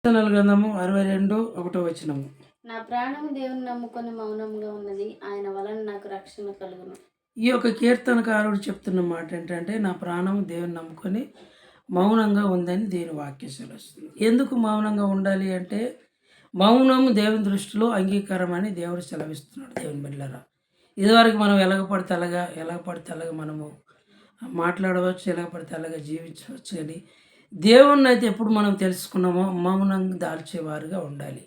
కీర్తనల గ్రంథము 62:1. నా ప్రాణము దేవుని నమ్ముకొని మౌనంగా ఉన్నది, ఆయన వలన నాకు రక్షణ కలుగును. ఈ యొక్క కీర్తనకారుడు చెప్తున్న మాట ఏంటంటే, నా ప్రాణం దేవుని నమ్ముకొని మౌనంగా ఉందని దేవుని వాక్యం సెలవుస్తుంది. ఎందుకు మౌనంగా ఉండాలి అంటే, మౌనం దేవుని దృష్టిలో అంగీకారం అని దేవుడు సెలవిస్తున్నాడు. దేవుని బిడ్డలారా, ఇదివరకు మనం ఎలాగ పడితే అలాగా మనము మాట్లాడవచ్చు, ఎలాగ పడితే అలాగా జీవించవచ్చు. కానీ దేవుణ్ణి అయితే ఎప్పుడు మనం తెలుసుకున్నామో మౌనం దాల్చేవారుగా ఉండాలి.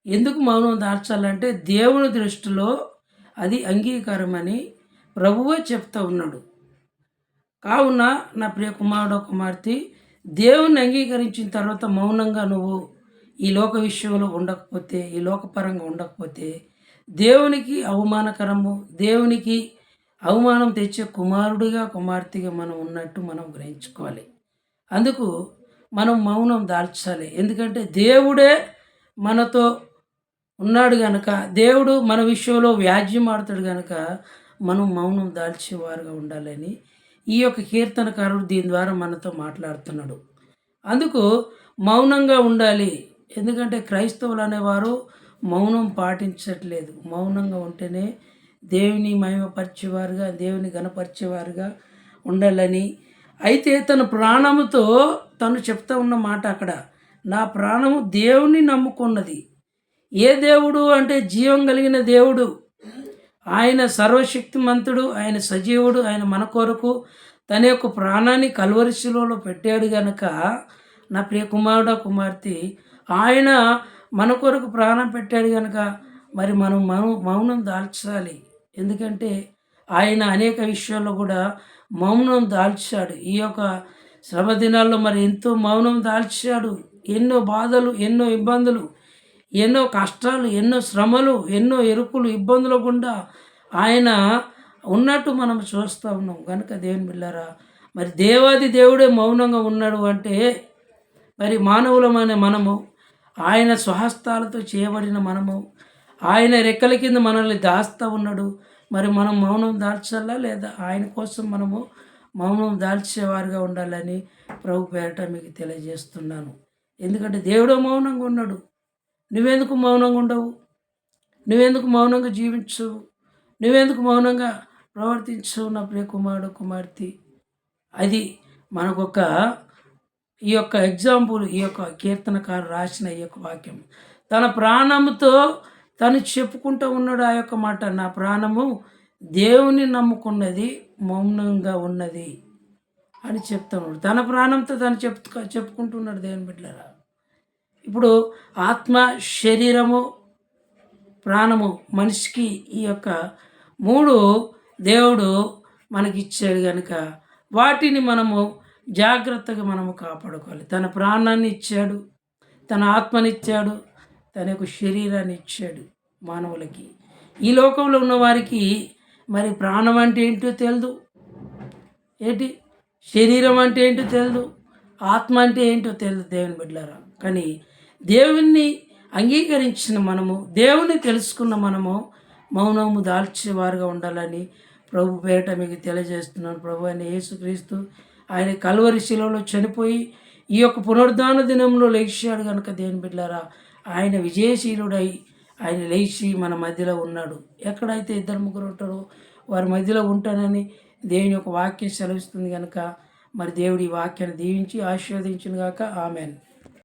ఎందుకు మౌనం దాల్చాలంటే దేవుని దృష్టిలో అది అంగీకారం అని ప్రభువే చెప్తా ఉన్నాడు. కావున నా ప్రియ కుమారుడు కుమార్తె, దేవుణ్ణి అంగీకరించిన తర్వాత మౌనంగా నువ్వు ఈ లోక విషయంలో ఉండకపోతే, ఈ లోకపరంగా ఉండకపోతే దేవునికి అవమానకరము, దేవునికి అవమానం తెచ్చే కుమారుడిగా కుమార్తెగా మనం ఉన్నట్టు మనం గ్రహించుకోవాలి. అందుకు మనం మౌనం దాల్చాలి. ఎందుకంటే దేవుడే మనతో ఉన్నాడు కనుక, దేవుడు మన విషయంలో వ్యాజ్యం ఆడుతాడు కనుక మనం మౌనం దాల్చేవారుగా ఉండాలని ఈ యొక్క కీర్తనకారుడు దీని ద్వారా మనతో మాట్లాడుతున్నాడు. అందుకు మౌనంగా ఉండాలి. ఎందుకంటే క్రైస్తవులు అనేవారు మౌనం పాటించట్లేదు. మౌనంగా ఉంటేనే దేవుని మహిమపరిచేవారుగా, దేవుని ఘనపరిచేవారుగా ఉండాలని. అయితే తన ప్రాణముతో తను చెప్తా ఉన్న మాట అక్కడ, నా ప్రాణము దేవుని నమ్ముకున్నది. ఏ దేవుడు అంటే జీవం కలిగిన దేవుడు. ఆయన సర్వశక్తిమంతుడు, ఆయన సజీవుడు, ఆయన మన కొరకు తన యొక్క ప్రాణాన్ని కల్వరి శిలువలో పెట్టాడు గనక, నా ప్రియ కుమారుడు కుమార్తె, ఆయన మన కొరకు ప్రాణం పెట్టాడు కనుక మరి మనం మౌనం దాల్చాలి. ఎందుకంటే ఆయన అనేక విషయాల్లో కూడా మౌనం దాల్చాడు. ఈ యొక్క శ్రమ దినాల్లో మరి ఎంతో మౌనం దాల్చాడు. ఎన్నో బాధలు, ఎన్నో ఇబ్బందులు, ఎన్నో కష్టాలు, ఎన్నో శ్రమలు, ఎన్నో ఎరుకులు, ఇబ్బందులు గుండా ఆయన ఉన్నట్టు మనం చూస్తూ ఉన్నాం. కనుక దేవుని బిడ్డలారా, మరి దేవాది దేవుడే మౌనంగా ఉన్నాడు అంటే మరి మానవులమైన మనము, ఆయన స్వహస్తాలతో చేయబడిన మనము, ఆయన రెక్కల కింద మనల్ని దాస్తూ ఉన్నాడు. మరి మనం మౌనం దాల్చాలా లేదా? ఆయన కోసం మనము మౌనం దాల్చేవారుగా ఉండాలని ప్రభు పేరట మీకు తెలియజేస్తున్నాను. ఎందుకంటే దేవుడు మౌనంగా ఉన్నాడు. నువ్వెందుకు మౌనంగా ఉండవు? నువ్వెందుకు మౌనంగా జీవించవు? నువ్వెందుకు మౌనంగా ప్రవర్తించవు? నా ప్రియ కుమారుడు కుమార్తె, అది మనకొక ఈ యొక్క ఎగ్జాంపుల్. ఈ యొక్క కీర్తనకారు రాసిన ఈ యొక్క వాక్యం తన ప్రాణముతో తను చెప్పుకుంటూ ఉన్నాడు ఆ యొక్క మాట. నా ప్రాణము దేవుని నమ్ముకున్నది, మౌనంగా ఉన్నది అని చెప్తున్నాడు. తన ప్రాణంతో తను చెప్పుకుంటున్నాడు దేవుని బిడ్డలారా. ఇప్పుడు ఆత్మ, శరీరము, ప్రాణము, మనిషికి ఈ యొక్క 3 దేవుడు మనకిచ్చాడు కనుక వాటిని మనము జాగ్రత్తగా మనము కాపాడుకోవాలి. తన ప్రాణాన్ని ఇచ్చాడు, తన ఆత్మనిచ్చాడు, తన యొక్క శరీరాన్ని ఇచ్చాడు మానవులకి. ఈ లోకంలో ఉన్న వారికి మరి ప్రాణం అంటే ఏంటో తెలియదు, శరీరం అంటే ఏంటో తెలియదు, ఆత్మ అంటే ఏంటో తెలియదు దేవుని బిడ్డలారా. కానీ దేవుణ్ణి అంగీకరించిన మనము, దేవుణ్ణి తెలుసుకున్న మనము మౌనము దాల్చేవారుగా ఉండాలని ప్రభు పేరిట మీకు తెలియజేస్తున్నాను. ప్రభు అయిన యేసుక్రీస్తు ఆయన కల్వరి శిలువలో చనిపోయి ఈ యొక్క పునరుద్ధాన దినంలో లేచాడు కనుక దేవుని బిడ్డలారా, ఆయన విజయశీలుడై ఆయన లేచి మన మధ్యలో ఉన్నాడు. ఎక్కడైతే 2-3 ఉంటారో వారి మధ్యలో ఉంటానని దేవుని యొక్క వాక్యం సెలవిస్తుంది కనుక మరి దేవుడి వాక్యాన్ని దీవించి ఆశీర్వదించును గాక. ఆమెన్.